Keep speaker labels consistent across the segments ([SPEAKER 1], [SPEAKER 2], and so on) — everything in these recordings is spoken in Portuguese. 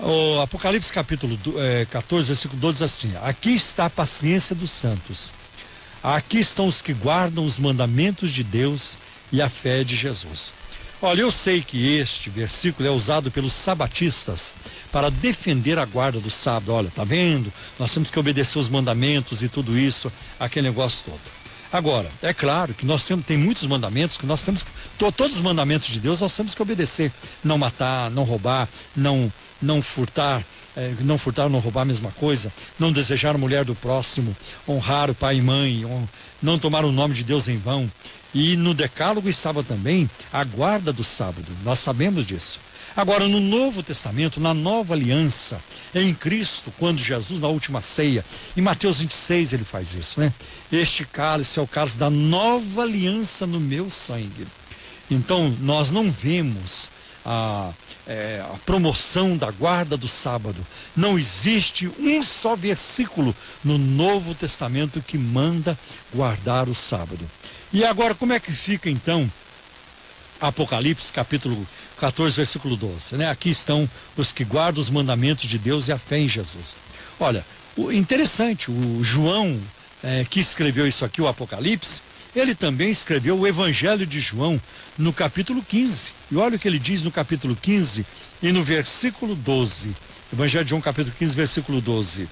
[SPEAKER 1] O Apocalipse capítulo 14, versículo 12 diz assim: aqui está a paciência dos santos, aqui estão os que guardam os mandamentos de Deus e a fé de Jesus. Olha, eu sei que este versículo é usado pelos sabatistas para defender a guarda do sábado. Olha, tá vendo? Nós temos que obedecer os mandamentos e tudo isso, aquele negócio todo. Agora, é claro que tem muitos mandamentos que nós temos que, todos os mandamentos de Deus nós temos que obedecer. Não matar, não roubar, não furtar, não roubar a mesma coisa, não desejar a mulher do próximo, honrar o pai e mãe, não tomar o nome de Deus em vão. E no decálogo estava também a guarda do sábado, nós sabemos disso. Agora, no Novo Testamento, na nova aliança, em Cristo, quando Jesus, na última ceia, em Mateus 26 ele faz isso, né? Este cálice é o cálice da nova aliança no meu sangue. Então, nós não vemos a promoção da guarda do sábado. Não existe um só versículo no Novo Testamento que manda guardar o sábado. E agora, como é que fica então Apocalipse capítulo 14, versículo 12, né? Aqui estão os que guardam os mandamentos de Deus e a fé em Jesus. Olha, interessante, o João, que escreveu isso aqui, o Apocalipse, ele também escreveu o Evangelho de João no capítulo 15. E olha o que ele diz no capítulo 15 e no versículo 12. Evangelho de João, capítulo 15, versículo 12.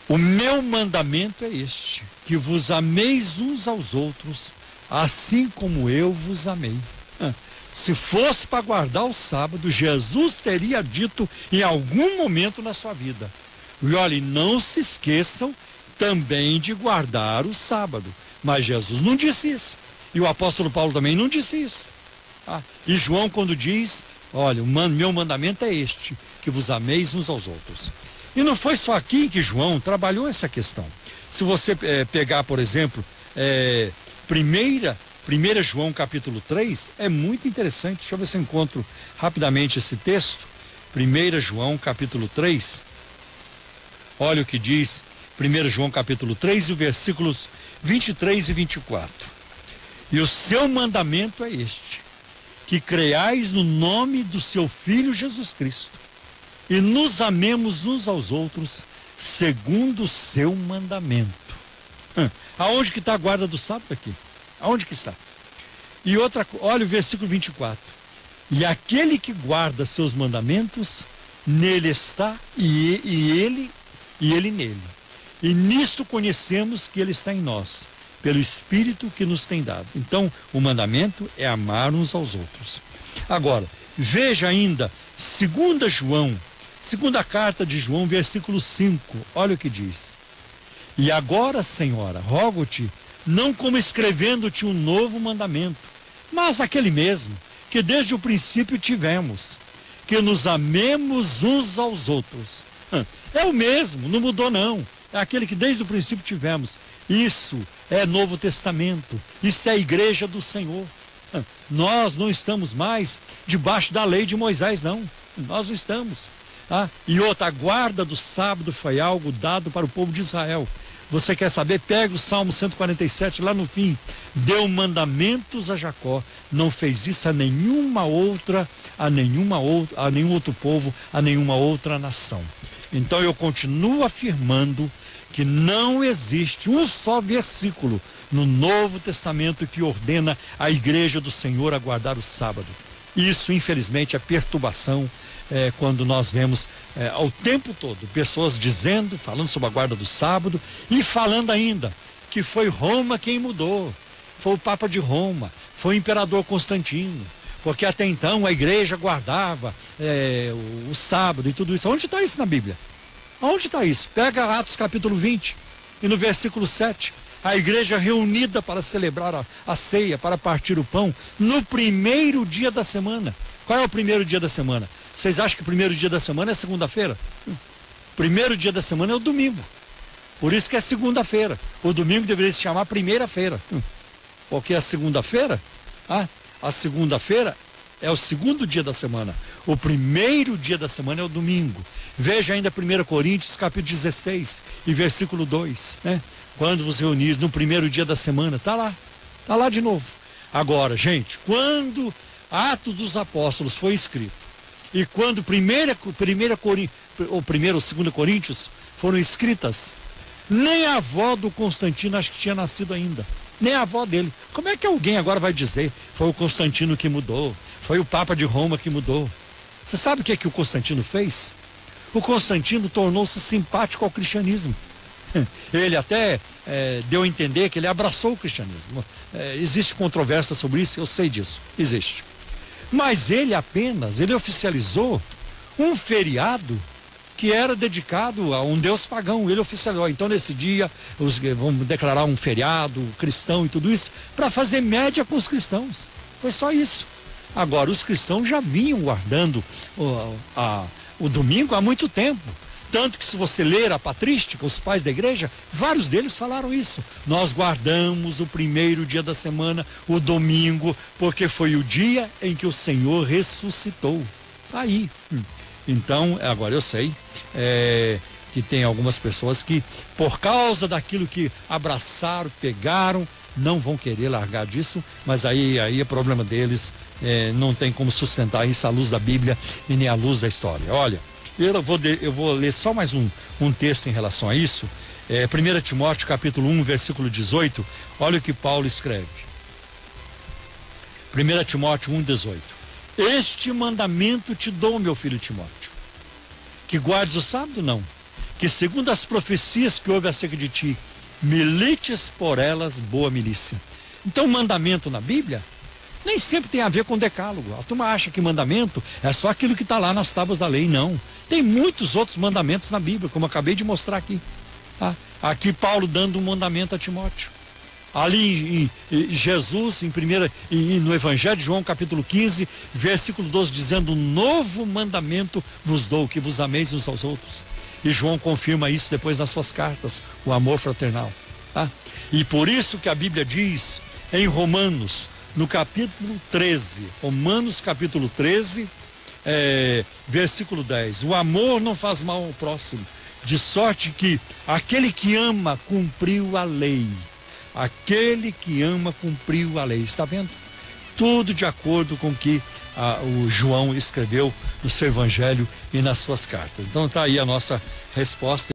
[SPEAKER 1] O meu mandamento é este, que vos ameis uns aos outros, assim como eu vos amei. Se fosse para guardar o sábado, Jesus teria dito em algum momento na sua vida. E olha, não se esqueçam também de guardar o sábado. Mas Jesus não disse isso. E o apóstolo Paulo também não disse isso. E João, quando diz, olha, meu mandamento é este, que vos ameis uns aos outros. E não foi só aqui que João trabalhou essa questão. Se você pegar, por exemplo, 1 João capítulo 3, é muito interessante. Deixa eu ver se eu encontro rapidamente esse texto. 1 João capítulo 3. Olha o que diz 1 João capítulo 3 e os versículos 23 e 24. E o seu mandamento é este, que creiais no nome do seu Filho Jesus Cristo e nos amemos uns aos outros segundo o seu mandamento. Aonde que está a guarda do sábado aqui? Aonde que está? E outra, olha o versículo 24. E aquele que guarda seus mandamentos, nele está e ele nele. E nisto conhecemos que ele está em nós, pelo Espírito que nos tem dado. Então, o mandamento é amar uns aos outros. Agora, veja ainda, segunda carta de João, versículo 5. Olha o que diz. E agora, Senhora, rogo-te, não como escrevendo-te um novo mandamento, mas aquele mesmo, que desde o princípio tivemos, que nos amemos uns aos outros. É o mesmo, não mudou não. É aquele que desde o princípio tivemos. Isso é Novo Testamento, isso é a igreja do Senhor. Nós não estamos mais debaixo da lei de Moisés, não. Nós não estamos. E outra, a guarda do sábado foi algo dado para o povo de Israel. Você quer saber? Pega o Salmo 147 lá no fim. Deu mandamentos a Jacó, não fez isso a nenhum outro povo, a nenhuma outra nação. Então eu continuo afirmando que não existe um só versículo no Novo Testamento que ordena a igreja do Senhor a guardar o sábado. Isso, infelizmente, é perturbação quando nós vemos ao tempo todo pessoas falando sobre a guarda do sábado e falando ainda que foi Roma quem mudou, foi o Papa de Roma, foi o Imperador Constantino, porque até então a igreja guardava o sábado e tudo isso. Onde está isso na Bíblia? Onde está isso? Pega Atos capítulo 20 e no versículo 7, a igreja reunida para celebrar a ceia, para partir o pão, no primeiro dia da semana. Qual é o primeiro dia da semana? Vocês acham que o primeiro dia da semana é segunda-feira? Primeiro dia da semana é o domingo. Por isso que é segunda-feira. O domingo deveria se chamar primeira-feira. Porque a segunda-feira, a segunda-feira é o segundo dia da semana. O primeiro dia da semana é o domingo. Veja ainda 1 Coríntios capítulo 16 e versículo 2, né? Quando vos reunis no primeiro dia da semana, está lá de novo. Agora, gente, quando Atos dos Apóstolos foi escrito E quando ou 2 Coríntios foram escritas, nem a avó do Constantino acho que tinha nascido ainda. Nem a avó dele. Como é que alguém agora vai dizer foi o Constantino que mudou? Foi o Papa de Roma que mudou? Você sabe o que é que o Constantino fez? O Constantino tornou-se simpático ao cristianismo. Ele até deu a entender que ele abraçou o cristianismo. Existe controvérsia sobre isso, eu sei disso, existe. Mas ele oficializou um feriado que era dedicado a um deus pagão. Ele oficializou. Então, nesse dia, vamos declarar um feriado cristão e tudo isso, para fazer média com os cristãos. Foi só isso. Agora, os cristãos já vinham guardando o domingo há muito tempo. Tanto que, se você ler a patrística, os pais da igreja, vários deles falaram isso. Nós guardamos o primeiro dia da semana, o domingo, porque foi o dia em que o Senhor ressuscitou. Aí. Então, agora eu sei que tem algumas pessoas que, por causa daquilo que abraçaram, pegaram, não vão querer largar disso, mas aí é problema deles, não tem como sustentar isso à luz da Bíblia e nem à luz da história. Olha, eu vou ler só mais um texto em relação a isso. 1 Timóteo capítulo 1, versículo 18, olha o que Paulo escreve. 1 Timóteo 1, 18. Este mandamento te dou, meu filho Timóteo, que guardes o sábado, não, que segundo as profecias que houve acerca de ti, milites por elas boa milícia. Então, mandamento na Bíblia nem sempre tem a ver com decálogo. A turma acha que mandamento é só aquilo que está lá nas tábuas da lei. Não, tem muitos outros mandamentos na Bíblia, como eu acabei de mostrar aqui. Tá? Aqui Paulo dando um mandamento a Timóteo. Ali em Jesus, no Evangelho de João, capítulo 15, versículo 12, dizendo: um novo mandamento vos dou, que vos ameis uns aos outros. E João confirma isso depois nas suas cartas, o amor fraternal. Tá? E por isso que a Bíblia diz em Romanos, no capítulo 13, Romanos capítulo 13, versículo 10, o amor não faz mal ao próximo, de sorte que aquele que ama cumpriu a lei. Aquele que ama cumpriu a lei. Está vendo? Tudo de acordo com o que o João escreveu no seu evangelho e nas suas cartas. Então está aí a nossa resposta.